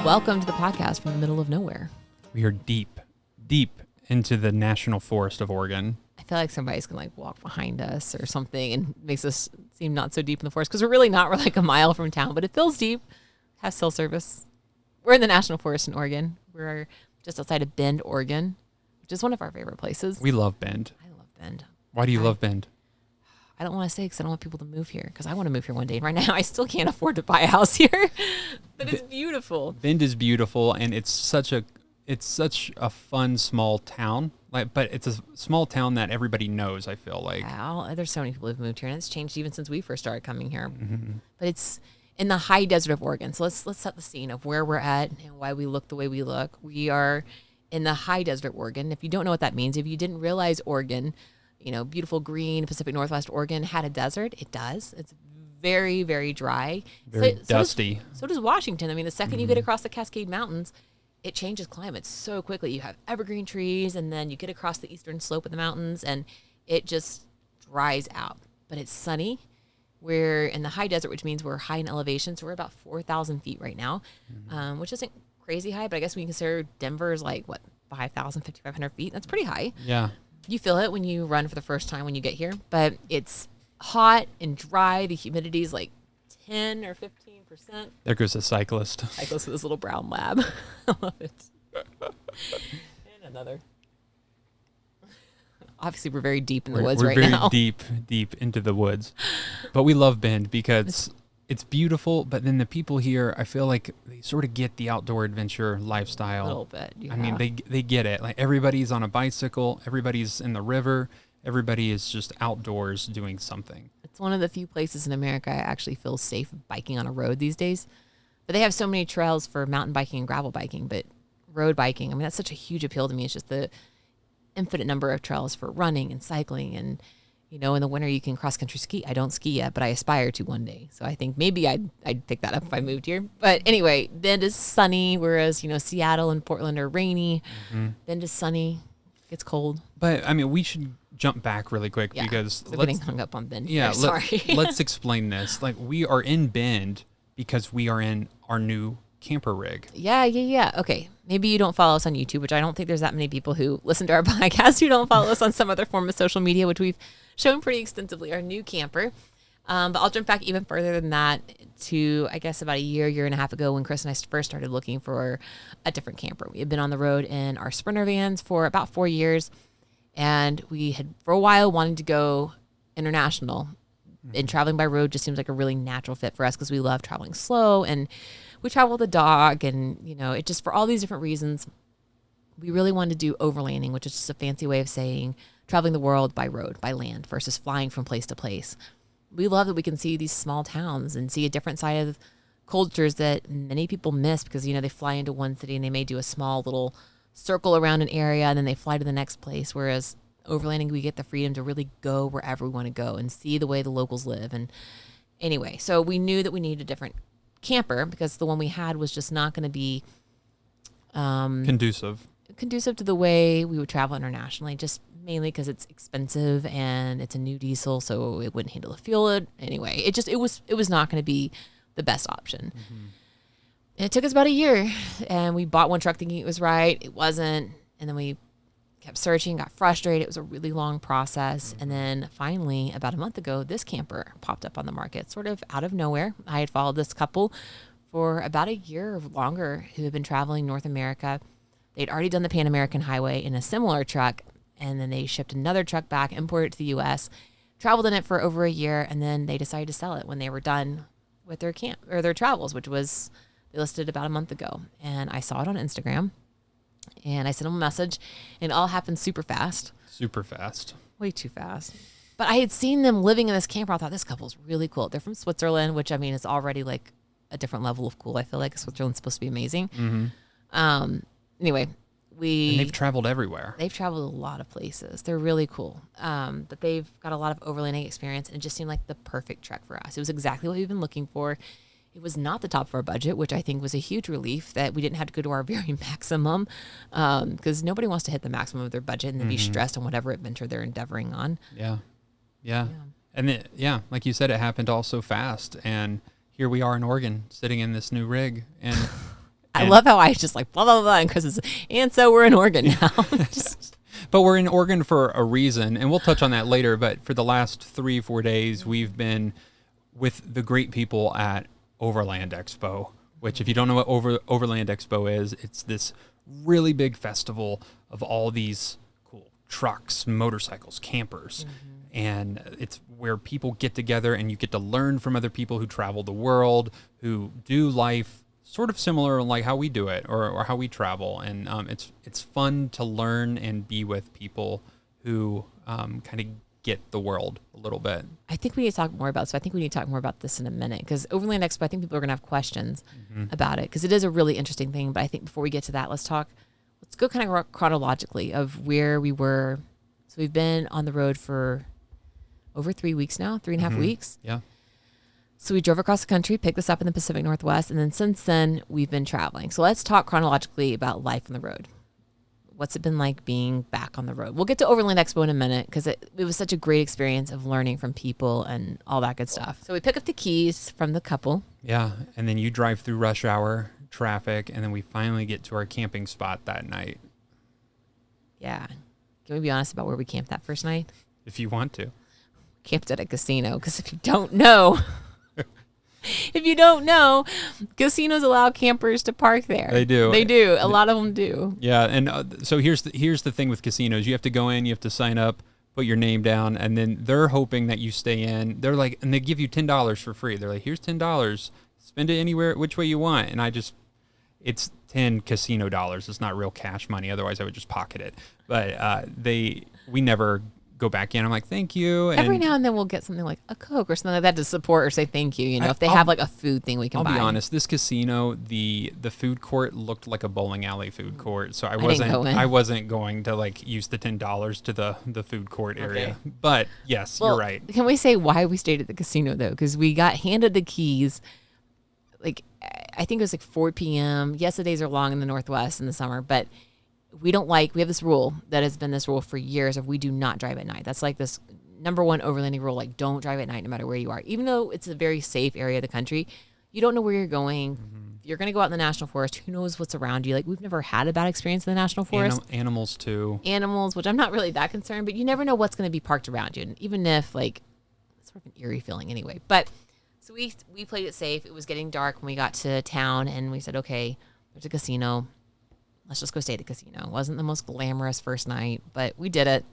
Welcome to the podcast from the middle of nowhere. We are deep into the National Forest of Oregon. I feel like somebody's going to like walk behind us or something and makes us seem not so deep in the forest because we're really not. We're like a mile from town, but it feels deep. Has cell service. We're in the National Forest in Oregon. We're just outside of Bend, Oregon, which is one of our favorite places. We love Bend. I love Bend. Why do you love Bend? I don't want to say because I don't want people to move here because I want to move here one day. And right now, I still can't afford to buy a house here, but it's beautiful. Bend is beautiful, and it's such a fun small town. But it's a small town that everybody knows. I feel like. Wow, there's so many people who've moved here, and it's changed even since we first started coming here. Mm-hmm. But it's in the high desert of Oregon. So let's set the scene of where we're at and why we look the way we look. We are in the high desert of Oregon. If you don't know what that means, if you didn't realize Oregon, beautiful green Pacific Northwest Oregon had a desert. It does. It's very, very dry. Very dusty. So does Washington. I mean, the second you get across the Cascade Mountains, it changes climate so quickly. You have evergreen trees, and then you get across the eastern slope of the mountains, and it just dries out. But it's sunny. We're in the high desert, which means we're high in elevation. So we're about 4,000 feet right now, which isn't crazy high, but I guess we consider Denver's 5,000, 5,500 feet. That's pretty high. Yeah. You feel it when you run for the first time when you get here, but it's hot and dry. The humidity is 10 or 15%. There goes a cyclist. Cyclist with this little brown lab. I love it. And another. Obviously, we're very deep in the woods right now. We're very deep into the woods. But we love Bend because it's beautiful, but then the people here, I feel like they sort of get the outdoor adventure lifestyle. A little bit, yeah. I mean, they get it. Everybody's on a bicycle, everybody's in the river, everybody is just outdoors doing something. It's one of the few places in America I actually feel safe biking on a road these days. But they have so many trails for mountain biking and gravel biking, but road biking, I mean, that's such a huge appeal to me. It's just the infinite number of trails for running and cycling, and in the winter you can cross-country ski. I don't ski yet, but I aspire to one day. So I think maybe I'd pick that up if I moved here. But anyway, Bend is sunny, whereas, Seattle and Portland are rainy. Mm-hmm. Bend is sunny. It gets cold. But, I mean, we should jump back really quick because... we're getting hung up on Bend. Yeah, sorry. Let's explain this. We are in Bend because we are in our new camper rig. Yeah. Okay. Maybe you don't follow us on YouTube, which I don't think there's that many people who listen to our podcast who don't follow us on some other form of social media, which we've shown pretty extensively, our new camper. But I'll jump back even further than that to, I guess, about a year and a half ago when Chris and I first started looking for a different camper. We had been on the road in our Sprinter vans for about 4 years, and we had, for a while, wanted to go international. And traveling by road just seems like a really natural fit for us because we love traveling slow, and we travel with a dog, and, it just, for all these different reasons, we really wanted to do overlanding, which is just a fancy way of saying traveling the world by road, by land, versus flying from place to place. We love that we can see these small towns and see a different side of cultures that many people miss because, they fly into one city and they may do a small little circle around an area and then they fly to the next place. Whereas overlanding, we get the freedom to really go wherever we want to go and see the way the locals live. And anyway, so we knew that we needed a different camper because the one we had was just not going to be conducive to the way we would travel internationally, just mainly because it's expensive and it's a new diesel, so it wouldn't handle the fuel. Anyway, it was not going to be the best option. Mm-hmm. And it took us about a year, and we bought one truck thinking it was right. It wasn't, and then we kept searching, got frustrated. It was a really long process. Mm-hmm. And then finally, about a month ago, this camper popped up on the market, sort of out of nowhere. I had followed this couple for about a year or longer who had been traveling North America. They'd already done the Pan American Highway in a similar truck, and then they shipped another truck back, imported it to the U.S., traveled in it for over a year, and then they decided to sell it when they were done with their camp or their travels, which was they listed about a month ago. And I saw it on Instagram, and I sent them a message, and it all happened super fast. Super fast. Way too fast. But I had seen them living in this camper. I thought, this couple's really cool. They're from Switzerland, which, I mean, is already a different level of cool. I feel like Switzerland's supposed to be amazing. Mm-hmm. Anyway, and they've traveled everywhere. They've traveled a lot of places. They're really cool. But they've got a lot of overlanding experience, and it just seemed like the perfect trek for us. It was exactly what we've been looking for. It was not the top of our budget, which I think was a huge relief that we didn't have to go to our very maximum, because nobody wants to hit the maximum of their budget and then be stressed on whatever adventure they're endeavoring on. Yeah. And then, like you said, it happened all so fast. And here we are in Oregon sitting in this new rig. And I love how I just like blah, blah, blah. And Chris is, and so we're in Oregon now. Just, But we're in Oregon for a reason, and we'll touch on that later. But for the last 3-4 days, we've been with the great people at Overland Expo, which if you don't know what Overland Expo is, it's this really big festival of all these cool trucks, motorcycles, campers. And it's where people get together and you get to learn from other people who travel the world, who do life sort of similar like how we do it or how we travel. And it's fun to learn and be with people who kind of get the world a little bit. I think we need to talk more about, so I think we need to talk more about this in a minute, because Overland Expo, I think people are going to have questions about it, because it is a really interesting thing. But I think before we get to that, let's go kind of chronologically of where we were. So we've been on the road for over 3 weeks now, 3.5 weeks. Yeah. So we drove across the country, picked this up in the Pacific Northwest, and then since then we've been traveling. So let's talk chronologically about life on the road. What's it been like being back on the road? We'll get to Overland Expo in a minute, because it was such a great experience of learning from people and all that good stuff. So we pick up the keys from the couple. Yeah, and then you drive through rush hour traffic, and then we finally get to our camping spot that night. Yeah. Can we be honest about where we camped that first night? If you want to. Camped at a casino, because if you don't know, casinos allow campers to park there. They do. They do. A lot of them do. Yeah, and so here's the thing with casinos. You have to go in, you have to sign up, put your name down, and then they're hoping that you stay in. They're like, and they give you $10 for free. They're like, here's $10. Spend it anywhere, which way you want. And it's 10 casino dollars. It's not real cash money. Otherwise, I would just pocket it. But we never go back in. I'm like, thank you. And every now and then we'll get something like a Coke or something like that to support or say thank you. You know, if they have like a food thing we can buy. I'll be honest, this casino, the food court looked like a bowling alley food court. So I wasn't going to like use the $10 to the food court area. Okay. But yes, you're right. Can we say why we stayed at the casino though? Because we got handed the keys. Like, I think it was like 4 p.m. Yes, the days are long in the Northwest in the summer, but we have this rule that has been this rule for years of we do not drive at night. That's like this number one overlanding rule, like don't drive at night no matter where you are. Even though it's a very safe area of the country, you don't know where you're going. You're going to go out in the national forest. Who knows what's around you? Like, we've never had a bad experience in the national forest. Animals too. Animals, which I'm not really that concerned, but you never know what's going to be parked around you. And even if like, it's sort of an eerie feeling anyway. But so we played it safe. It was getting dark when we got to town and we said, okay, there's a casino. Let's just go stay at the casino. It wasn't the most glamorous first night, but we did it.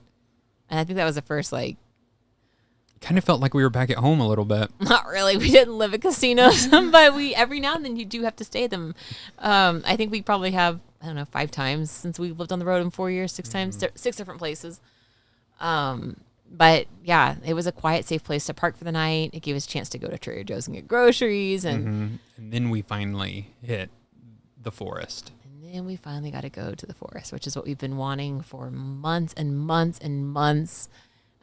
And I think that was the first, like... Kind of felt like we were back at home a little bit. Not really. We didn't live at casinos, but every now and then you do have to stay at them. I think we probably have, 5 times since we've lived on the road in 4 years, 6 times, 6 different places. But yeah, it was a quiet, safe place to park for the night. It gave us a chance to go to Trader Joe's and get groceries. And then we finally hit the forest. And we finally got to go to the forest, which is what we've been wanting for months and months and months.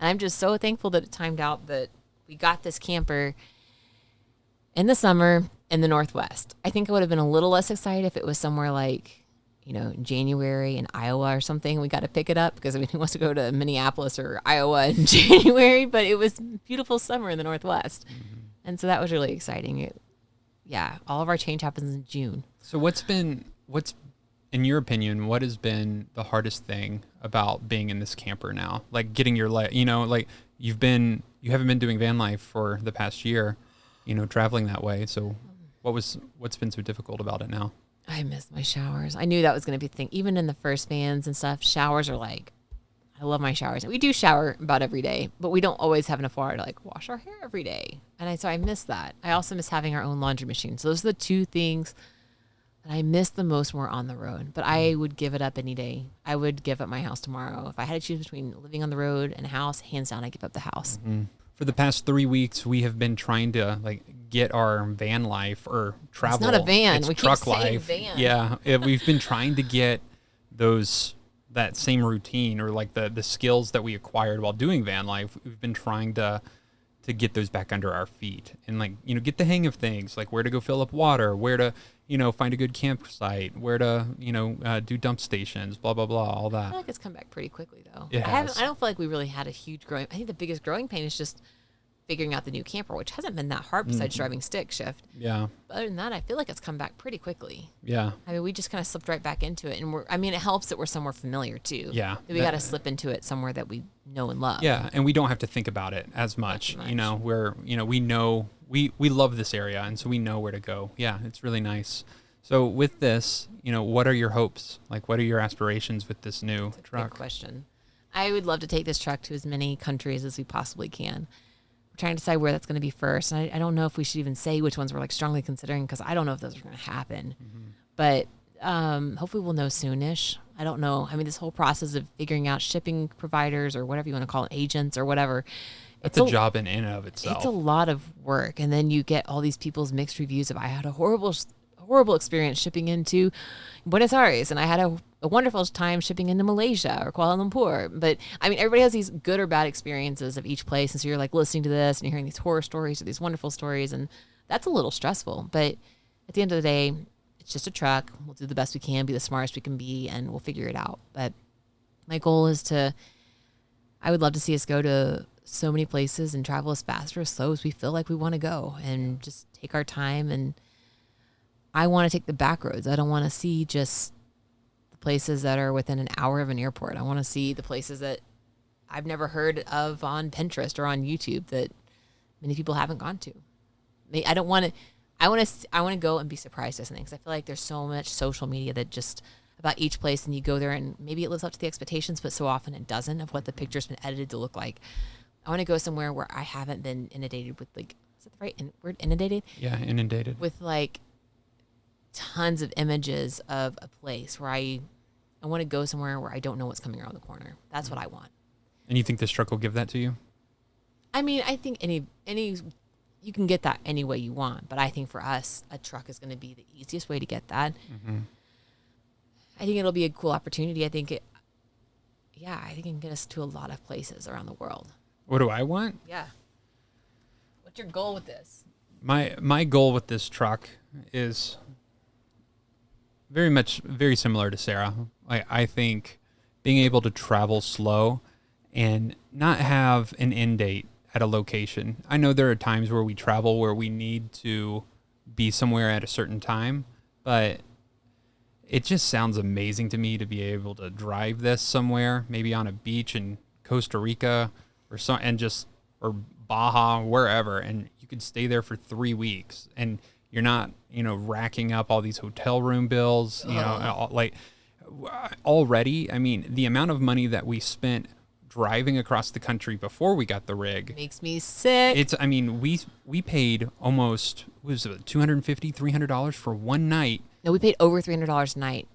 And I'm just so thankful that it timed out that we got this camper in the summer in the Northwest. I think I would have been a little less excited if it was somewhere like, January in Iowa or something. We got to pick it up because who wants to go to Minneapolis or Iowa in January? But it was beautiful summer in the Northwest. And so that was really exciting. All of our change happens in June. So what's in your opinion, what has been the hardest thing about being in this camper now? Like getting your like you haven't been doing van life for the past year, traveling that way. So what's been so difficult about it now? I miss my showers. I knew that was going to be the thing. Even in the first vans and stuff, showers are like, I love my showers. We do shower about every day, but we don't always have enough water to like wash our hair every day. And so I miss that. I also miss having our own laundry machine. So those are the 2 things that I miss the most when we're on the road. But I would give it up any day. I would give up my house tomorrow. If I had to choose between living on the road and a house, hands down, I'd give up the house. For the past 3 weeks, we have been trying to get our van life or travel. It's not a van. It's we truck keep saying life. Van. Yeah, we've been trying to get that same routine or like the skills that we acquired while doing van life. We've been trying to get those back under our feet and get the hang of things, like where to go fill up water, where to find a good campsite, where to do dump stations, blah blah blah, all that. I feel like it's come back pretty quickly though. I don't feel like we really had a huge growing. I think the biggest growing pain is just figuring out the new camper, which hasn't been that hard besides driving stick shift. Yeah. But other than that, I feel like it's come back pretty quickly. Yeah. I mean, we just kind of slipped right back into it. And it helps that we're somewhere familiar too. Yeah. We got to slip into it somewhere that we know and love. Yeah. And we don't have to think about it as much. You know, we love this area, and so we know where to go. Yeah. It's really nice. So with this, what are your hopes? Like, what are your aspirations with this new truck? Good question. I would love to take this truck to as many countries as we possibly can. We're trying to decide where that's going to be first. And I don't know if we should even say which ones we're like strongly considering, because I don't know if those are going to happen. Mm-hmm. But hopefully we'll know soonish. I don't know. I mean, this whole process of figuring out shipping providers or whatever you want to call it, agents or whatever. It's a job in and of itself. It's a lot of work. And then you get all these people's mixed reviews of, I had a horrible experience shipping into Buenos Aires, and I had a wonderful time shipping into Malaysia or Kuala Lumpur. But I mean, everybody has these good or bad experiences of each place. And so you're like listening to this and you're hearing these horror stories or these wonderful stories. And that's a little stressful. But at the end of the day, it's just a truck. We'll do the best we can, be the smartest we can be, and we'll figure it out. But my goal is I would love to see us go to so many places and travel as fast or as slow as we feel like we want to go, and just take our time. And I want to take the back roads. I don't want to see just the places that are within an hour of an airport. I want to see the places that I've never heard of on Pinterest or on YouTube that many people haven't gone to. I want to go and be surprised by something, because I feel like there's so much social media that just about each place, and you go there and maybe it lives up to the expectations, but so often it doesn't, of what the picture's been edited to look like. I want to go somewhere where I haven't been inundated with, like, is that the right word, inundated? Yeah, inundated. With like tons of images of a place where I want to go somewhere where I don't know what's coming around the corner. That's what I want. And you think this truck will give that to you? I mean, I think any you can get that any way you want, but I think for us, a truck is going to be the easiest way to get that. Mm-hmm. I think it'll be a cool opportunity. I think it can get us to a lot of places around the world. What do I want? Yeah. What's your goal with this? My goal with this truck is very similar to Sarah. I think being able to travel slow and not have an end date at a location. I know there are times where we travel where we need to be somewhere at a certain time, but it just sounds amazing to me to be able to drive this somewhere, maybe on a beach in Costa Rica or Baja, wherever, and you could stay there for 3 weeks, and you're not, racking up all these hotel room bills, already. I mean, the amount of money that we spent driving across the country before we got the rig makes me sick. We paid almost, was it $250, $300 for one night. No, we paid over $300 a night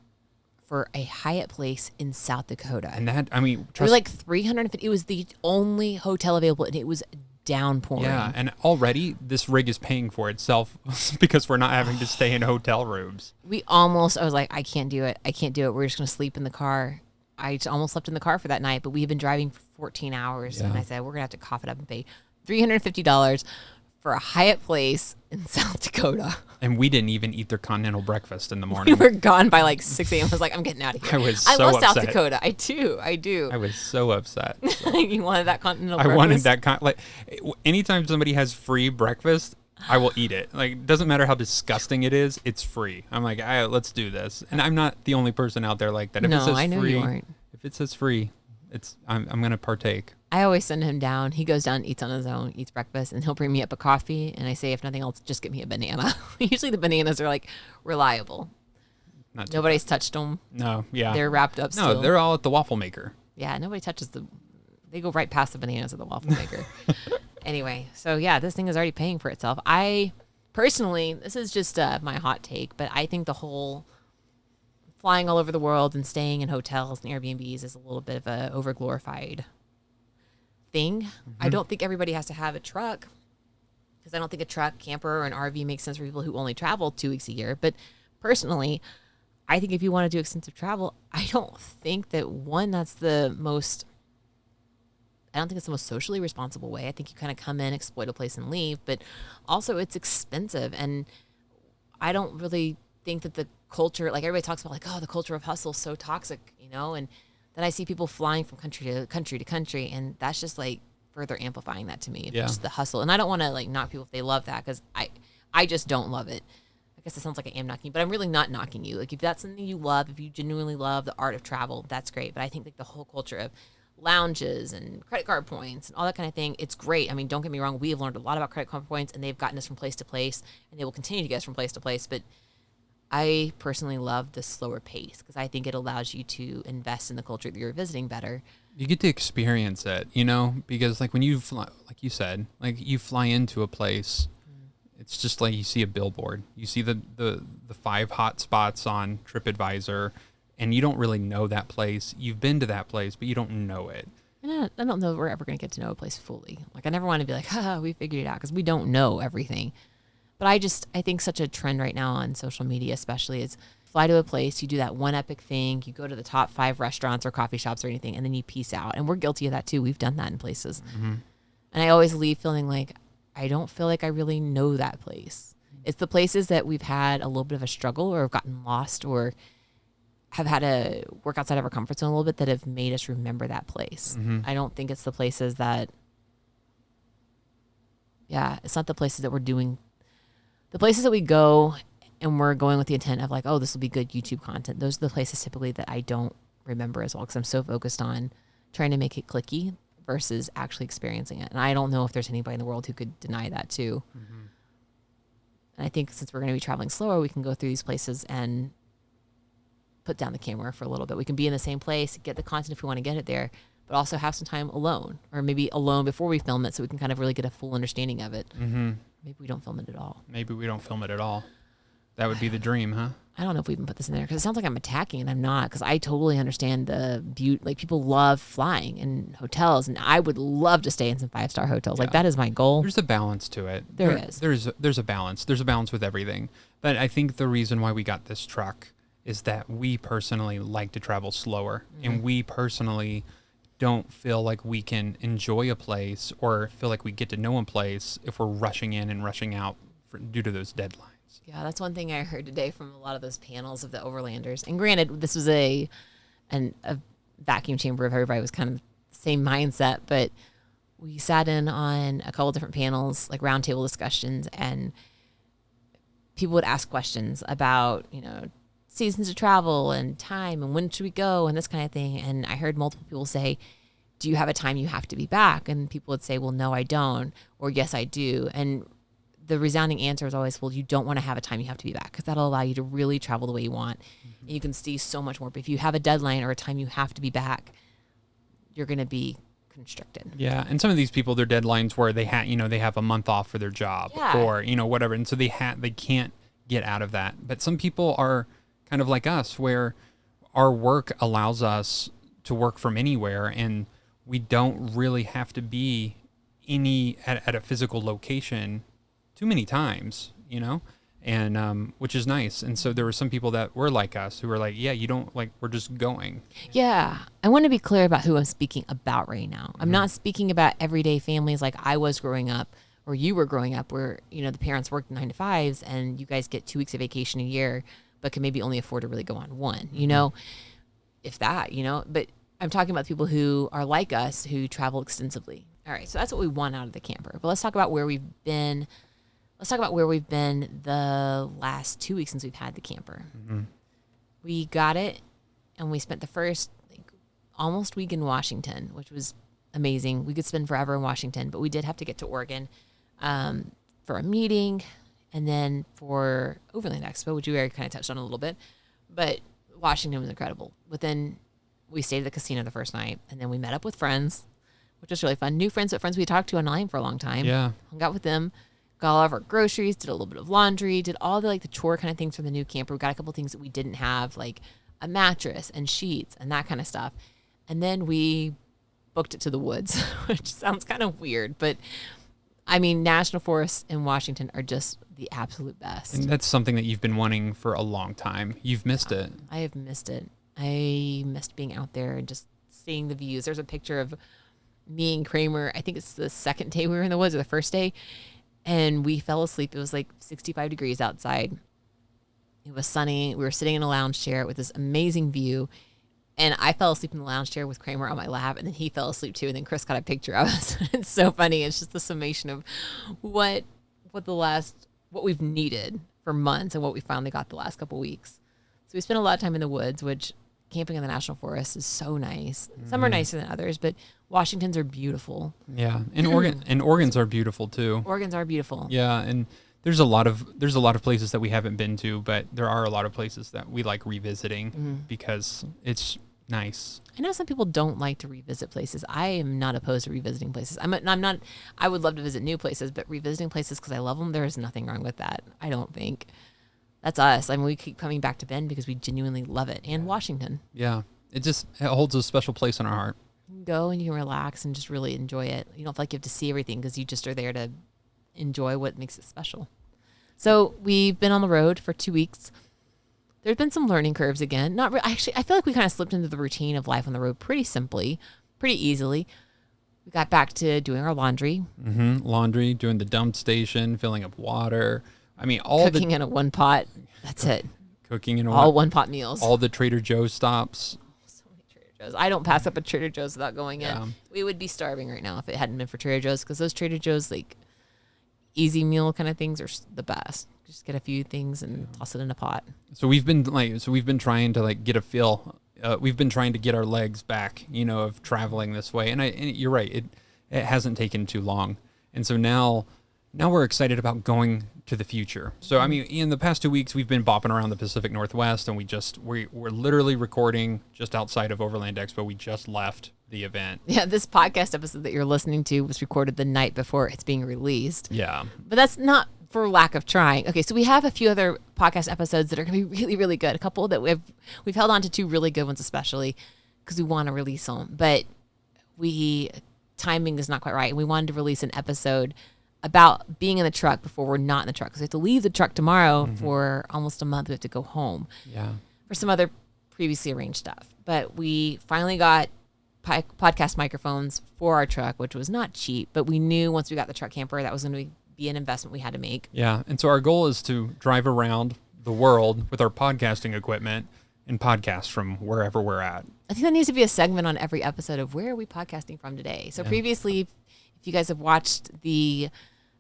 for a Hyatt place in South Dakota. And that, it was like $350. It was the only hotel available, and it was downpouring. Yeah, and already this rig is paying for itself because we're not having to stay in hotel rooms. I was like, I can't do it. We're just going to sleep in the car. I almost slept in the car for that night, but we've been driving for 14 hours. Yeah. And I said, we're going to have to cough it up and pay $350 for a Hyatt place in South Dakota. And we didn't even eat their continental breakfast in the morning. We were gone by like 6 a.m. I was like, I'm getting out of here. I love upset. South Dakota. I do. I was so upset. So. You wanted that continental breakfast? I wanted that. Anytime somebody has free breakfast, I will eat it. Like, it doesn't matter how disgusting it is, it's free. I'm like, let's do this. And I'm not the only person out there like that. If it says I know free, you aren't. If it says free, I'm going to partake. I always send him down. He goes down, eats on his own, eats breakfast, and he'll bring me up a coffee. And I say, if nothing else, just get me a banana. Usually the bananas are like reliable. Nobody's touched them. No, yeah. They're wrapped up still. No, they're all at the waffle maker. Yeah, nobody touches they go right past the bananas at the waffle maker. Anyway, so yeah, this thing is already paying for itself. I personally, this is just my hot take, but I think the whole flying all over the world and staying in hotels and Airbnbs is a little bit of a overglorified thing. Mm-hmm. I don't think everybody has to have a truck, because I don't think a truck, camper, or an RV makes sense for people who only travel 2 weeks a year. But personally, I think if you want to do extensive travel, I don't think that's the most socially responsible way. I think you kind of come in, exploit a place, and leave. But also, it's expensive, and I don't really think that the culture, like everybody talks about, like, oh, the culture of hustle is so toxic, and then I see people flying from country to country to country, and that's just like further amplifying that to me. It's Yeah. just the hustle. And I don't want to like knock people if they love that, because I just don't love it. I guess it sounds like I am knocking, but I'm really not knocking you. Like if that's something you love, if you genuinely love the art of travel, that's great. But I think like the whole culture of lounges and credit card points and all that kind of thing, it's great. I mean, don't get me wrong. We have learned a lot about credit card points, and they've gotten us from place to place, and they will continue to get us from place to place. But I personally love the slower pace, because I think it allows you to invest in the culture that you're visiting better. You get to experience it, you know, because like when you fly, like you said, like you fly into a place, it's just like you see a billboard. You see the 5 hot spots on TripAdvisor, and you don't really know that place. You've been to that place, but you don't know it. And I don't know if we're ever going to get to know a place fully. Like I never want to be like, we figured it out, because we don't know everything. But I think such a trend right now on social media especially is fly to a place, you do that one epic thing, you go to the top 5 restaurants or coffee shops or anything, and then you peace out. And we're guilty of that too. We've done that in places. Mm-hmm. And I always leave feeling like, I don't feel like I really know that place. It's the places that we've had a little bit of a struggle or have gotten lost or have had to work outside of our comfort zone a little bit that have made us remember that place. Mm-hmm. I don't think it's the places that, it's not the places that we're doing. The places that we go and we're going with the intent of like, oh, this will be good YouTube content. Those are the places typically that I don't remember as well, because I'm so focused on trying to make it clicky versus actually experiencing it. And I don't know if there's anybody in the world who could deny that too. Mm-hmm. And I think since we're going to be traveling slower, we can go through these places and put down the camera for a little bit. We can be in the same place, get the content if we want to get it there, but also have some time alone, or maybe alone before we film it, so we can kind of really get a full understanding of it. Mm-hmm. Maybe we don't film it at all. Maybe we don't film it at all. That would be the dream, huh? I don't know if we even put this in there, because it sounds like I'm attacking, and I'm not, because I totally understand the beauty. Like people love flying and hotels, and I would love to stay in some 5-star hotels. Yeah. Like that is my goal. There's a balance to it. There is. There's a balance. There's a balance with everything. But I think the reason why we got this truck is that we personally like to travel slower, and we personally don't feel like we can enjoy a place or feel like we get to know a place if we're rushing in and rushing out due to those deadlines. Yeah, that's one thing I heard today from a lot of those panels of the Overlanders. And granted, this was a vacuum chamber of everybody was kind of the same mindset, but we sat in on a couple different panels, like roundtable discussions, and people would ask questions about, seasons of travel and time and when should we go and this kind of thing. And I heard multiple people say, do you have a time you have to be back? And people would say, well, no, I don't. Or yes, I do. And the resounding answer is always, well, you don't want to have a time you have to be back, because that'll allow you to really travel the way you want. Mm-hmm. And you can see so much more. But if you have a deadline or a time you have to be back, you're going to be constricted. Yeah. And some of these people, their deadlines where they have a month off for their job or, whatever. And so they can't get out of that. But some people are kind of like us, where our work allows us to work from anywhere, and we don't really have to be at a physical location too many times, and which is nice. And so there were some people that were like us who were like, yeah, you don't like, we're just going. Yeah. I want to be clear about who I'm speaking about right now. I'm not speaking about everyday families like I was growing up or you were growing up, where, the parents worked 9 to 5s and you guys get 2 weeks of vacation a year, but can maybe only afford to really go on one, if that, but I'm talking about people who are like us, who travel extensively. All right. So that's what we want out of the camper, but let's talk about where we've been. Let's talk about where we've been the last 2 weeks since we've had the camper. Mm-hmm. We got it, and we spent the first almost week in Washington, which was amazing. We could spend forever in Washington, but we did have to get to Oregon for a meeting, and then for Overland Expo, which we already kind of touched on a little bit. But Washington was incredible. We stayed at the casino the first night, and then we met up with friends, which was really fun. New friends, but friends we talked to online for a long time. Yeah. Hung out with them. Got all of our groceries, did a little bit of laundry, did all the chore kind of things from the new camper. We got a couple things that we didn't have, like a mattress and sheets and that kind of stuff. And then we booked it to the woods, which sounds kind of weird, but I mean, national forests in Washington are just the absolute best. And that's something that you've been wanting for a long time. You've missed it. I have missed it. I missed being out there and just seeing the views. There's a picture of me and Kramer. I think it's the second day we were in the woods, or the first day. And we fell asleep. It was like 65 degrees outside. It was sunny. We were sitting in a lounge chair with this amazing view. And I fell asleep in the lounge chair with Kramer on my lap, and then he fell asleep too. And then Chris got a picture of us. It's so funny. It's just the summation of what we've needed for months and what we finally got the last couple weeks. So we spent a lot of time in the woods, which camping in the national forest is so nice. Some are nicer than others, but Washington's are beautiful. Yeah, and Oregon's are beautiful too. Oregon's are beautiful. Yeah, and there's a lot of places that we haven't been to, but there are a lot of places that we like revisiting because it's nice. I know some people don't like to revisit places. I am not opposed to revisiting places. I'm not. I would love to visit new places, but revisiting places because I love them, there is nothing wrong with that. I don't think. That's us. I mean, we keep coming back to Bend because we genuinely love it, and Washington. Yeah, it holds a special place in our heart. You can go and you can relax and just really enjoy it. You don't feel like you have to see everything because you just are there to enjoy what makes it special. So we've been on the road for 2 weeks. There's been some learning curves again. Actually, I feel like we kind of slipped into the routine of life on the road pretty simply, pretty easily. We got back to doing our laundry. Laundry, doing the dump station, filling up water. I mean, cooking in a one pot. That's it. Cooking in all one pot meals. All the Trader Joe's stops. So many Trader Joe's. I don't pass up a Trader Joe's without going in. We would be starving right now if it hadn't been for Trader Joe's because those Trader Joe's like easy meal kind of things are the best. Just get a few things and toss it in a pot. So we've been trying to like get a feel. We've been trying to get our legs back, of traveling this way. And you're right. It hasn't taken too long. And so now we're excited about going to the future. So, I mean, in the past 2 weeks, we've been bopping around the Pacific Northwest, and we're literally recording just outside of Overland Expo. We just left the event. Yeah, this podcast episode that you're listening to was recorded the night before it's being released. Yeah. But that's not for lack of trying. Okay, so we have a few other podcast episodes that are going to be really, really good. A couple that we've held on to 2 really good ones, especially because we want to release them. But timing is not quite right. And we wanted to release an episode about being in the truck before we're not in the truck. Because we have to leave the truck tomorrow for almost a month. We have to go home. Yeah. For some other previously arranged stuff. But we finally got podcast microphones for our truck, which was not cheap. But we knew once we got the truck camper, that was going to be an investment we had to make. Yeah. And so our goal is to drive around the world with our podcasting equipment and podcast from wherever we're at. I think that needs to be a segment on every episode of where are we podcasting from today. So previously, if you guys have watched the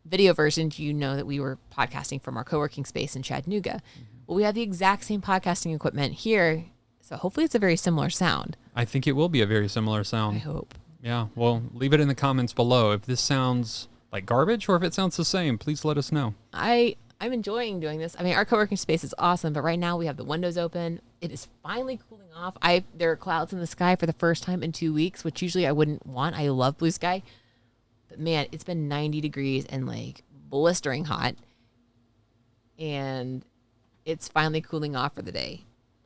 video version, you know that we were podcasting from our co-working space in Chattanooga. Well, we have the exact same podcasting equipment here. So hopefully it's a very similar sound. I think it will be a very similar sound. I hope. Yeah. Well, leave it in the comments below. If this sounds like garbage or if it sounds the same, please let us know. I'm enjoying doing this. I mean, our co-working space is awesome, but right now we have the windows open. It is finally cooling off. There are clouds in the sky for the first time in 2 weeks, which usually I wouldn't want. I love blue sky. But man, it's been 90 degrees and like blistering hot. And it's finally cooling off for the day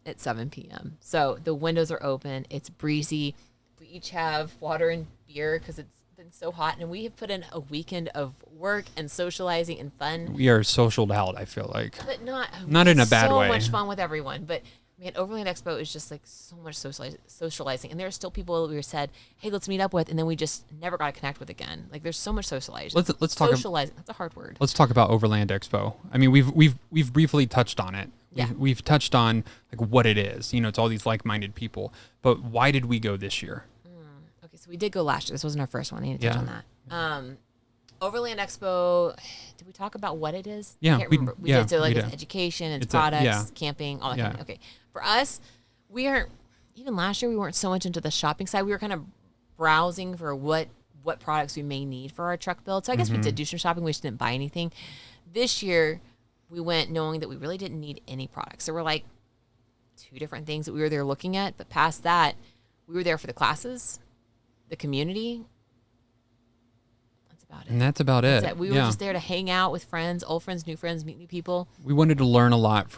at 7 p.m. So the windows are open. It's breezy. We each have water and beer because it's been so hot. And we have put in a weekend of work and socializing and fun. We are socialed out, I feel like. But not in a bad way. So much fun with everyone. But man, Overland Expo is just like so much socializing. And there are still people that we said, hey, let's meet up with. And then we just never got to connect with again. Like there's so much socializing. Let's talk socializing. That's a hard word. Let's talk about Overland Expo. I mean, we've briefly touched on it. Yeah. We've touched on like what it is. It's all these like-minded people. But why did we go this year? Okay, so we did go last year. This wasn't our first one. I need to touch on that. Overland Expo, did we talk about what it is? Yeah, I can't remember. We did. So like it's education, it's products, camping, all that kind of thing. Okay. For us, even last year, we weren't so much into the shopping side. We were kind of browsing for what products we may need for our truck build. So I guess we did do some shopping. We just didn't buy anything. This year, we went knowing that we really didn't need any products. There were like 2 different things that we were there looking at. But past that, we were there for the classes, the community. And that's about it. We were just there to hang out with friends, old friends, new friends, meet new people. We wanted to learn a lot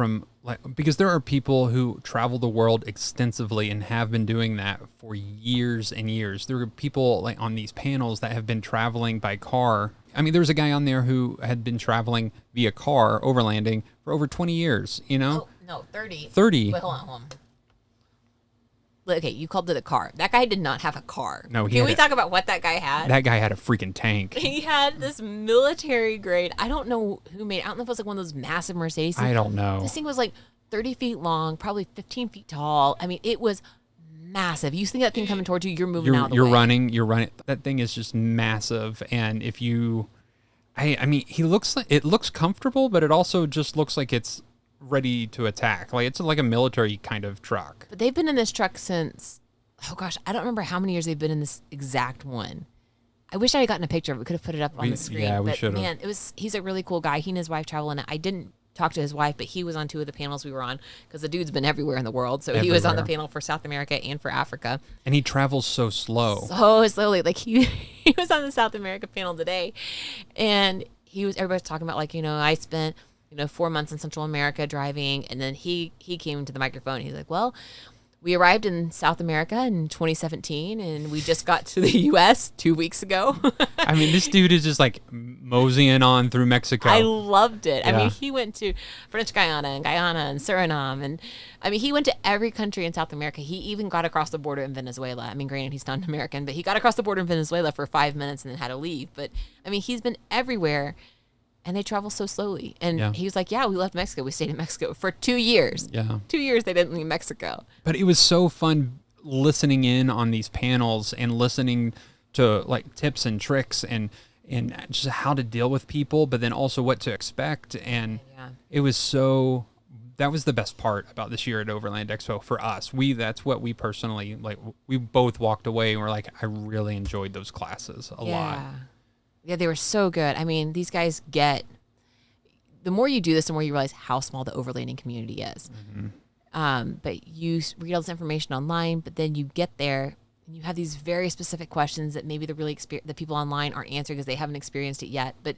because there are people who travel the world extensively and have been doing that for years and years. There are people like on these panels that have been traveling by car. I mean, there was a guy on there who had been traveling via car, overlanding, for over 20 years, Oh, no, 30. 30. Wait, hold on. Okay, you called it a car. That guy did not have a car. No, Can we talk about what that guy had? That guy had a freaking tank. He had this military grade. I don't know who made it. I don't know if it was like one of those massive Mercedes. I don't know. This thing was like 30 feet long, probably 15 feet tall. I mean, it was massive. You think that thing coming towards you, you're moving out of the You're way. running. That thing is just massive. And if you, I mean, it looks comfortable, but it also just looks like it's ready to attack. Like it's like a military kind of truck. But they've been in this truck since, oh gosh, I don't remember how many years they've been in this exact one. I wish I had gotten a picture of it. We could have put it up on the screen. Yeah, we but should have. man, he's a really cool guy. He and his wife travel in it. I didn't talk to his wife, but he was on 2 of the panels we were on because the dude's been everywhere in the world. So he was on the panel for South America and for Africa. And he travels so slow. So slowly. Like he was on the South America panel today, and everybody's talking about, like, I spent 4 months in Central America driving, and then he came to the microphone. He's like, well, we arrived in South America in 2017, and we just got to the U.S. 2 weeks ago. I mean, this dude is just like moseying on through Mexico. I loved it. Yeah. I mean, he went to French Guiana and Suriname, and I mean, he went to every country in South America. He even got across the border in Venezuela. I mean, granted, he's not American, but he got across the border in Venezuela for 5 minutes and then had to leave. But I mean, he's been everywhere. And they travel so slowly. And he was like, yeah, we left Mexico. We stayed in Mexico for 2 years. Yeah. 2 years they didn't leave Mexico. But it was so fun listening in on these panels and listening to like tips and tricks and just how to deal with people, but then also what to expect. And it was that was the best part about this year at Overland Expo for us. That's what we personally, like, we both walked away and were like, I really enjoyed those classes a lot. Yeah, they were so good. I mean, these guys the more you do this, the more you realize how small the overlanding community is. Mm-hmm. But you read all this information online, but then you get there and you have these very specific questions that maybe the people online aren't answering because they haven't experienced it yet. But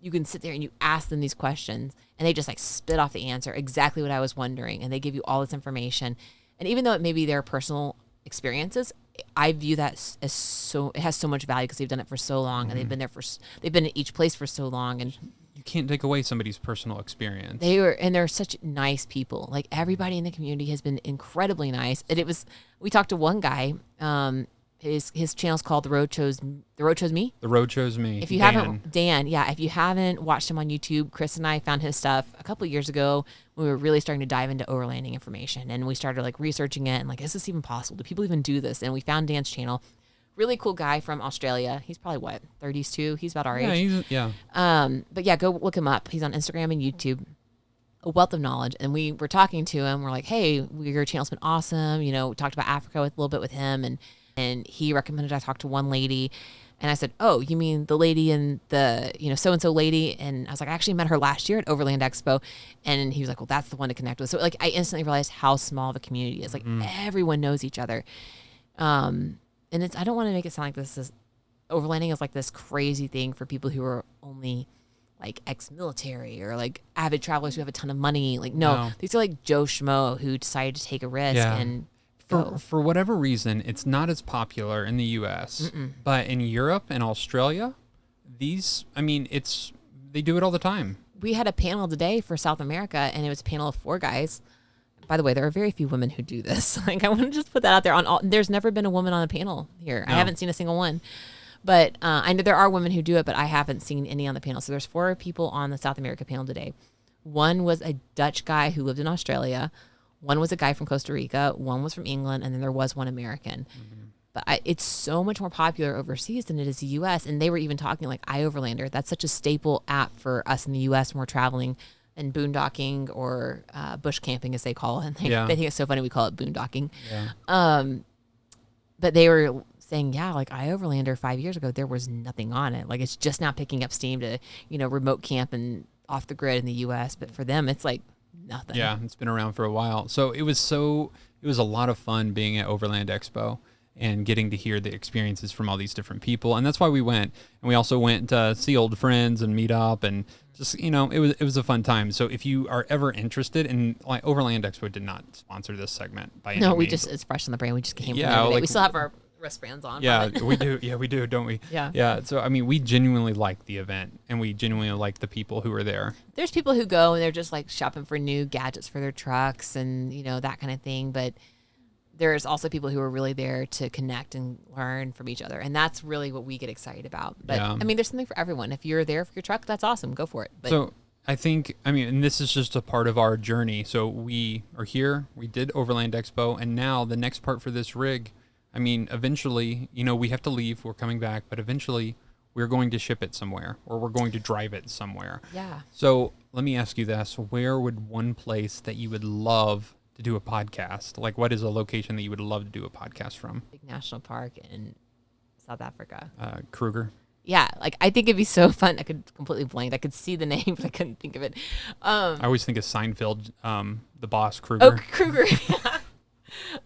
you can sit there and you ask them these questions, and they just like spit off the answer, exactly what I was wondering, and they give you all this information. And even though it may be their personal experiences, I view that as it has so much value because they've done it for so long, and they've been in each place for so long, and you can't take away somebody's personal experience. They're such nice people. Like, everybody in the community has been incredibly nice. And we talked to one guy, his channel's called The Road Chose Me. The Road Chose Me. If you haven't watched him on YouTube, Chris and I found his stuff a couple of years ago when we were really starting to dive into overlanding information, and we started like researching it and like, is this even possible? Do people even do this? And we found Dan's channel. Really cool guy from Australia. He's probably 30s too. He's about our age. But yeah, go look him up. He's on Instagram and YouTube. A wealth of knowledge. And we were talking to him. We're like, hey, your channel's been awesome. We talked about Africa a little bit with him, and he recommended I talk to one lady. And I said, oh, you mean the lady in the, so-and-so lady? And I was like, I actually met her last year at Overland Expo. And he was like, well, that's the one to connect with. So like, I instantly realized how small the community is. Like, everyone knows each other. And I don't want to make it sound like this is, overlanding is like this crazy thing for people who are only like ex-military or like avid travelers who have a ton of money. Like, no. These are like Joe Schmo who decided to take a risk and for whatever reason, it's not as popular in the U.S., but in Europe and Australia, they do it all the time. We had a panel today for South America, and it was a panel of 4 guys. By the way, there are very few women who do this. Like, I want to just put that out there. There's never been a woman on a panel here. No. I haven't seen a single one. But I know there are women who do it, but I haven't seen any on the panel. So there's 4 people on the South America panel today. One was a Dutch guy who lived in Australia. One was a guy from Costa Rica. One was from England. And then there was one American. Mm-hmm. But it's so much more popular overseas than it is the U.S. And they were even talking like iOverlander. That's such a staple app for us in the U.S. when we're traveling and boondocking or bush camping, as they call it. They think it's so funny we call it boondocking. Yeah. But they were saying, like iOverlander 5 years ago, there was nothing on it. Like, it's just now picking up steam to, remote camp and off the grid in the U.S. But for them, it's like nothing. Yeah, it's been around for a while. So it was a lot of fun being at Overland Expo and getting to hear the experiences from all these different people. And that's why we went. And we also went to see old friends and meet up, and just, it was a fun time. So if you are ever interested in, like, Overland Expo did not sponsor this segment by any means. It's fresh on the brain. We just came from the other day. We still have our wristbands on. Yeah, we do. Yeah, we do, don't we? Yeah. Yeah. So, we genuinely like the event, and we genuinely like the people who are there. There's people who go and they're just like shopping for new gadgets for their trucks and, that kind of thing. But there's also people who are really there to connect and learn from each other. And that's really what we get excited about. But there's something for everyone. If you're there for your truck, that's awesome. Go for it. But so I think, I mean, and this is just a part of our journey. So we are here, we did Overland Expo, and now the next part for this rig, I mean, eventually, you know, we have to leave, we're coming back, but eventually we're going to ship it somewhere or we're going to drive it somewhere. Yeah. So let me ask you this. Where would one place that you would love to do a podcast? Like, what is a location that you would love to do a podcast from? Big national park in South Africa. Kruger. Yeah, like I think it'd be so fun. I could completely blank. I could see the name, but I couldn't think of it. I always think of Seinfeld, the boss Kruger. Oh, Kruger.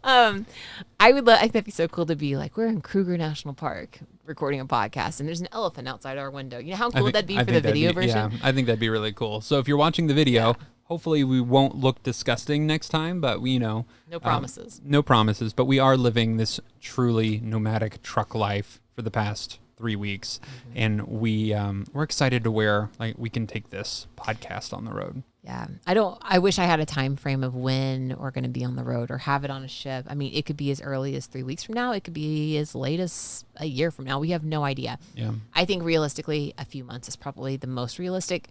I would love. I think that'd be so cool to be like, we're in Kruger National Park recording a podcast, and there's an elephant outside our window. You know how cool would that be for the video version? Yeah, I think that'd be really cool. So if you're watching the video, hopefully we won't look disgusting next time, but we know no promises. No promises, but we are living this truly nomadic truck life for the past 3 weeks, and we're excited to where like we can take this podcast on the road. Yeah, I wish I had a time frame of when we're going to be on the road or have it on a ship. I mean, it could be as early as 3 weeks from now. It could be as late as a year from now. We have no idea. Yeah, I think realistically, a few months is probably the most realistic.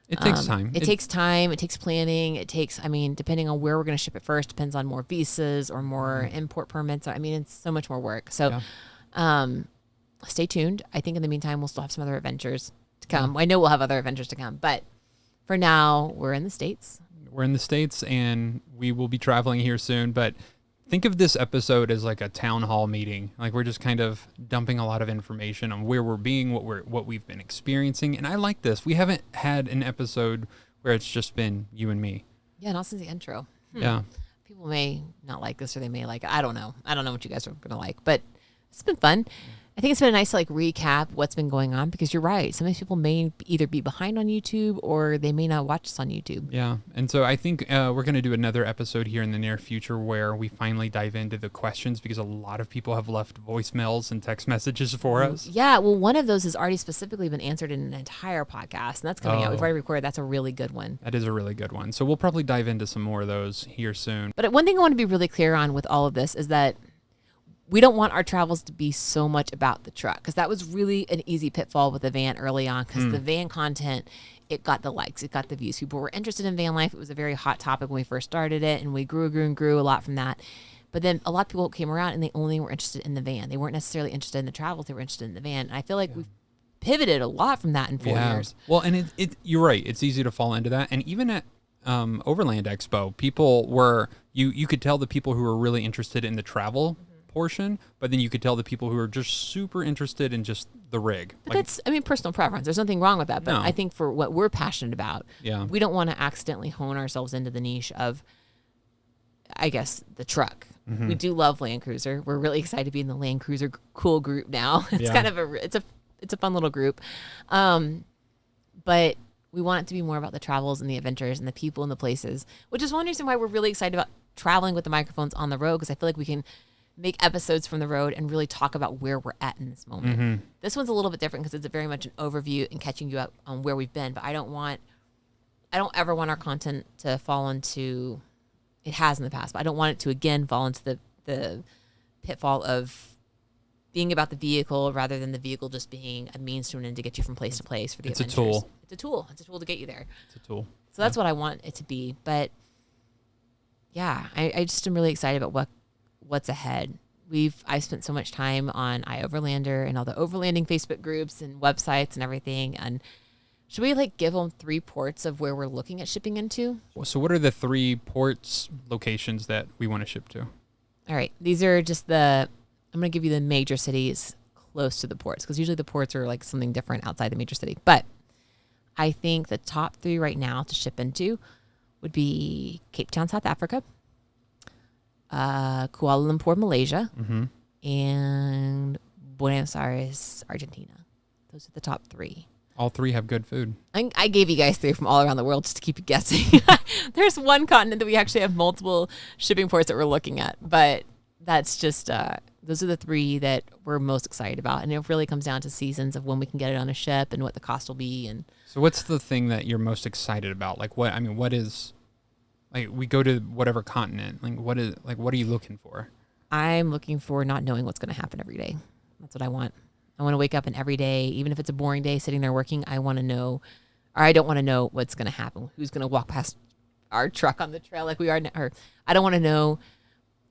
It takes time. It takes time. It takes planning. It takes, I mean, depending on where we're going to ship it first, depends on more visas or more import permits. I mean, it's so much more work. So, stay tuned. I think in the meantime, we'll still have some other adventures to come. I know we'll have other adventures to come, but for now, we're in the States. We're in the States, and we will be traveling here soon. But think of this episode as like a town hall meeting. Like we're just kind of dumping a lot of information on where we're being, what we've been experiencing. And I like this. We haven't had an episode where it's just been you and me. Yeah, not since the intro. Yeah. People may not like this, or they may like it. I don't know. I don't know what you guys are going to like, but it's been fun. I think it's been nice to like recap what's been going on, because you're right. Some of these people may either be behind on YouTube or they may not watch us on YouTube. Yeah. And so I think we're going to do another episode here in the near future where we finally dive into the questions, because a lot of people have left voicemails and text messages for us. Yeah. Well, one of those has already specifically been answered in an entire podcast, and that's coming out. We've already recorded. That's a really good one. That is a really good one. So we'll probably dive into some more of those here soon. But one thing I want to be really clear on with all of this is that we don't want our travels to be so much about the truck, because that was really an easy pitfall with the van early on, because the van content, it got the likes, it got the views. People were interested in van life. It was a very hot topic when we first started it, and we grew a lot from that. But then a lot of people came around and they only were interested in the van. They weren't necessarily interested in the travels. They were interested in the van. And I feel like we've pivoted a lot from that in 4 years. Well, and you're right. It's easy to fall into that. And even at Overland Expo, people were, you could tell the people who were really interested in the travel portion, but then you could tell the people who are just super interested in just the rig. But that's, I mean, personal preference. There's nothing wrong with that. But I think for what we're passionate about, we don't want to accidentally hone ourselves into the niche of, I guess, the truck. We do love Land Cruiser. We're really excited to be in the Land Cruiser cool group now. It's kind of it's a fun little group. But we want it to be more about the travels and the adventures and the people and the places, which is one reason why we're really excited about traveling with the microphones on the road, because I feel like we can make episodes from the road and really talk about where we're at in this moment. This one's a little bit different because it's very much an overview and catching you up on where we've been. But I don't ever want our content to fall into, it has in the past, but I don't want it to again fall into the pitfall of being about the vehicle rather than the vehicle just being a means to an end to get you from place to place for the adventures. It's a tool. It's a tool. It's a tool to get you there. It's a tool. So that's what I want it to be. But yeah, I just am really excited about what's ahead. I've spent so much time on iOverlander and all the overlanding Facebook groups and websites and everything. And should we like give them 3 ports of where we're looking at shipping into? So what are the 3 ports locations that we want to ship to? All right. These are just I'm going to give you the major cities close to the ports, because usually the ports are like something different outside the major city. But I think the top 3 right now to ship into would be Cape Town, South Africa, Kuala Lumpur, Malaysia, and Buenos Aires, Argentina. Those are the top 3. All 3 have good food. I gave you guys 3 from all around the world just to keep you guessing. There's one continent that we actually have multiple shipping ports that we're looking at, but that's just, those are the 3 that we're most excited about. And it really comes down to seasons of when we can get it on a ship and what the cost will be. And so what's the thing that you're most excited about? Like what is, like, we go to whatever continent, what are you looking for? I'm looking for not knowing what's going to happen every day. That's what I want. I want to wake up and every day, even if it's a boring day sitting there working, I want to know or I don't want to know what's going to happen. Who's going to walk past our truck on the trail like we are now? Or I don't want to know,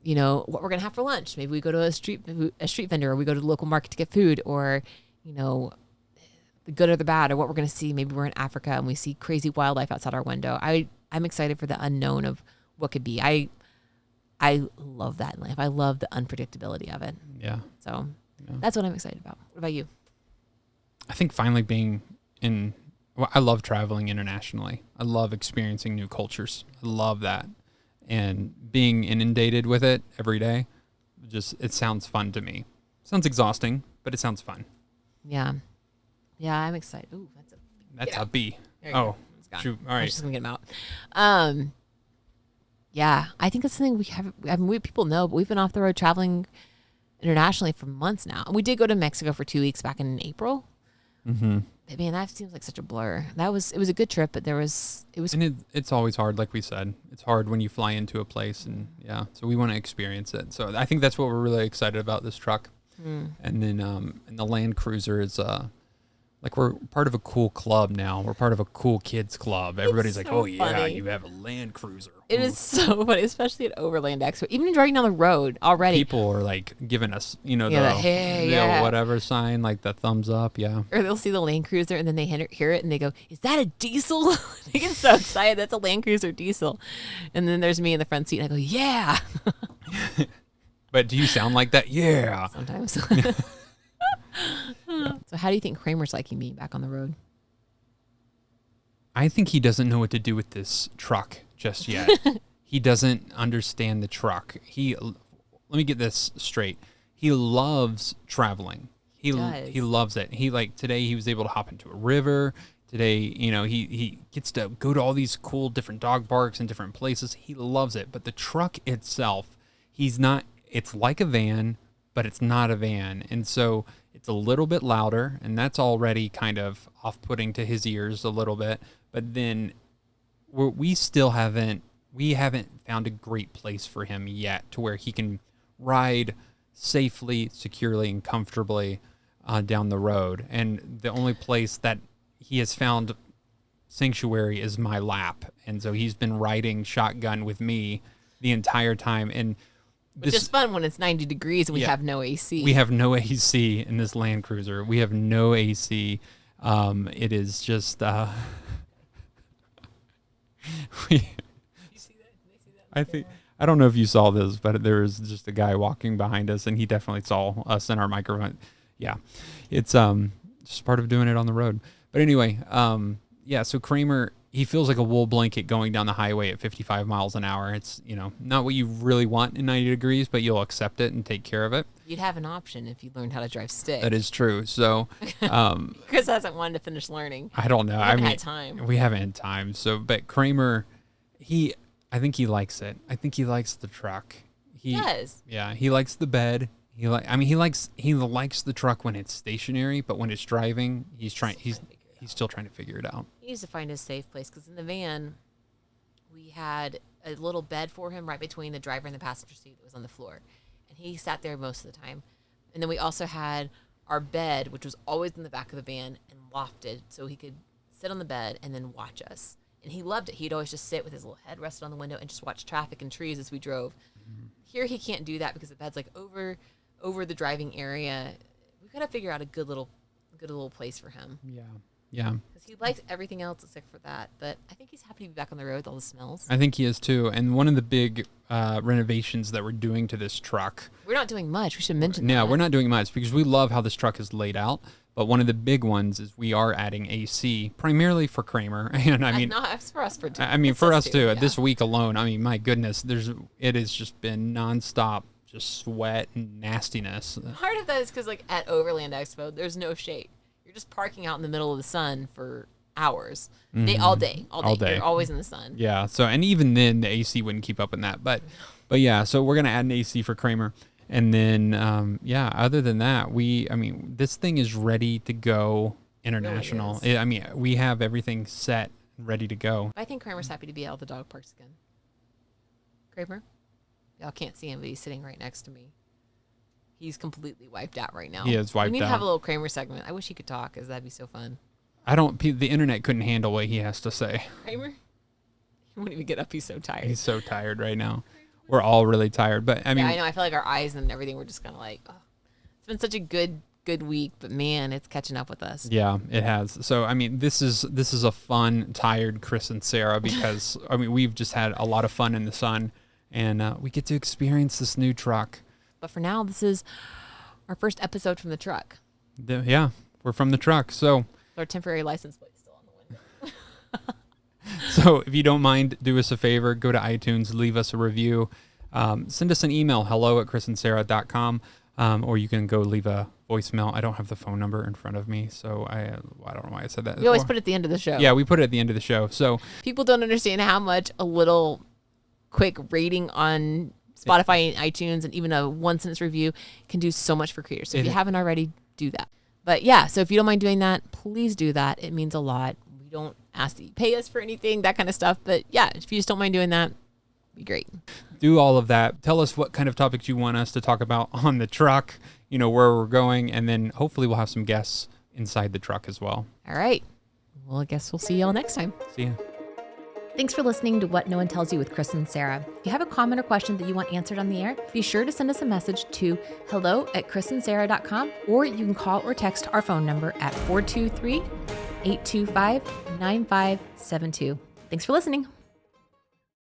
what we're going to have for lunch. Maybe we go to a street vendor, or we go to the local market to get food, or, the good or the bad, or what we're going to see. Maybe we're in Africa and we see crazy wildlife outside our window. I'm excited for the unknown of what could be. I love that in life. I love the unpredictability of it. Yeah. So that's what I'm excited about. What about you? I think finally I love traveling internationally. I love experiencing new cultures. I love that. And being inundated with it every day, it sounds fun to me. Sounds exhausting, but it sounds fun. Yeah. Yeah, I'm excited. Ooh, that's a B. Oh, shoot. All right. I'm just going to get them out. Yeah, I think that's something people know, but we've been off the road traveling internationally for months now. And we did go to Mexico for 2 weeks back in April. Mm-hmm. But man, that seems like such a blur. It was a good trip, but it's always hard, like we said. It's hard when you fly into a place, and so we want to experience it. So I think that's what we're really excited about this truck. And then and the Land Cruiser is like we're part of a cool club now. We're part of a cool kids club. Everybody's like, "Oh yeah, funny. you have a Land Cruiser." It is so funny, especially at Overland Expo. Even driving down the road already, people are like giving us, the whatever sign, like the thumbs up, Or they'll see the Land Cruiser and then they hear it and they go, "Is that a diesel?" They get so excited. That's a Land Cruiser diesel. And then there's me in the front seat and I go, "Yeah." But do you sound like that? Yeah. Sometimes. So how do you think Kramer's liking being back on the road? I think he doesn't know what to do with this truck just yet. He doesn't understand the truck. Let me get this straight. He loves traveling. He loves it. Today he was able to hop into a river. Today, he gets to go to all these cool different dog parks and different places. He loves it. But the truck itself, it's like a van, but it's not a van. And so it's a little bit louder, and that's already kind of off-putting to his ears a little bit. But then we haven't found a great place for him yet to where he can ride safely, securely, and comfortably down the road. And the only place that he has found sanctuary is my lap. And so he's been riding shotgun with me the entire time. And which is fun when it's 90 degrees and we have no AC. We have no AC in this Land Cruiser. We have no AC. It is just... I don't know if you saw this, but there was just a guy walking behind us, and he definitely saw us in our microphone. Yeah, it's just part of doing it on the road. But anyway, so Kramer, he feels like a wool blanket going down the highway at 55 miles an hour. It's not what you really want in 90 degrees, but you'll accept it and take care of it. You'd have an option if you learned how to drive stick. That is true. So Chris hasn't wanted to finish learning. I don't know. We haven't had time. We haven't had time. So, but Kramer, I think he likes it. I think he likes the truck. He does. Yeah, he likes the bed. He likes the truck when it's stationary, but when it's driving, he's still trying to figure it out. He needs to find a safe place because in the van, we had a little bed for him right between the driver and the passenger seat that was on the floor, and he sat there most of the time. And then we also had our bed, which was always in the back of the van and lofted, so he could sit on the bed and then watch us. And he loved it. He'd always just sit with his little head rested on the window and just watch traffic and trees as we drove. Mm-hmm. Here he can't do that because the bed's like over the driving area. We've got to figure out a good little place for him. Yeah. Because he likes everything else except for that. But I think he's happy to be back on the road with all the smells. I think he is too. And one of the big renovations that we're doing to this truck. We're not doing much. We should mention that. Yeah, we're not doing much because we love how this truck is laid out. But one of the big ones is we are adding AC, primarily for Kramer. And it's for us too. For us too. Yeah. This week alone, my goodness, it has just been nonstop, just sweat and nastiness. Part of that is because at Overland Expo, there's no shade. You're just parking out in the middle of the sun for hours, all day. You're always in the sun. Yeah. So, and even then, the AC wouldn't keep up in that. But yeah. So we're gonna add an AC for Kramer. And then, other than that, this thing is ready to go international. Really we have everything set, ready to go. I think Kramer's happy to be out of the dog parks again. Kramer? Y'all can't see him, but he's sitting right next to me. He's completely wiped out right now. He is wiped out. We need to have a little Kramer segment. I wish he could talk, because that'd be so fun. The internet couldn't handle what he has to say. Kramer? He won't even get up. He's so tired. He's so tired right now. We're all really tired, but I mean, I know. I feel like our eyes and everything, we're just kind of like, oh, it's been such a good week, but man, it's catching up with us. Yeah, it has. So, I mean, this is a fun, tired Chris and Sara because, I mean, we've just had a lot of fun in the sun, and we get to experience this new truck. But for now, this is our first episode from the truck. Yeah, we're from the truck. So our temporary license plate is still on the window. So if you don't mind, do us a favor, go to iTunes, leave us a review, send us an email, hello@chrisandsara.com, or you can go leave a voicemail. I don't have the phone number in front of me, so I don't know why I said that. We always put it at the end of the show. Yeah, we put it at the end of the show. So people don't understand how much a little quick rating on Spotify and iTunes and even a one-sentence review can do so much for creators. So if you haven't already, do that. But yeah, so if you don't mind doing that, please do that. It means a lot. We don't ask that you pay us for anything, that kind of stuff. But yeah, if you just don't mind doing that, it'd be great. Do all of that. Tell us what kind of topics you want us to talk about on the truck, you know, where we're going, and then hopefully we'll have some guests inside the truck as well. All right. Well, I guess we'll see y'all next time. See ya. Thanks for listening to What No One Tells You with Chris and Sara. If you have a comment or question that you want answered on the air, be sure to send us a message to hello@chrisandsara.com, or you can call or text our phone number at 423-825-9572. Thanks for listening.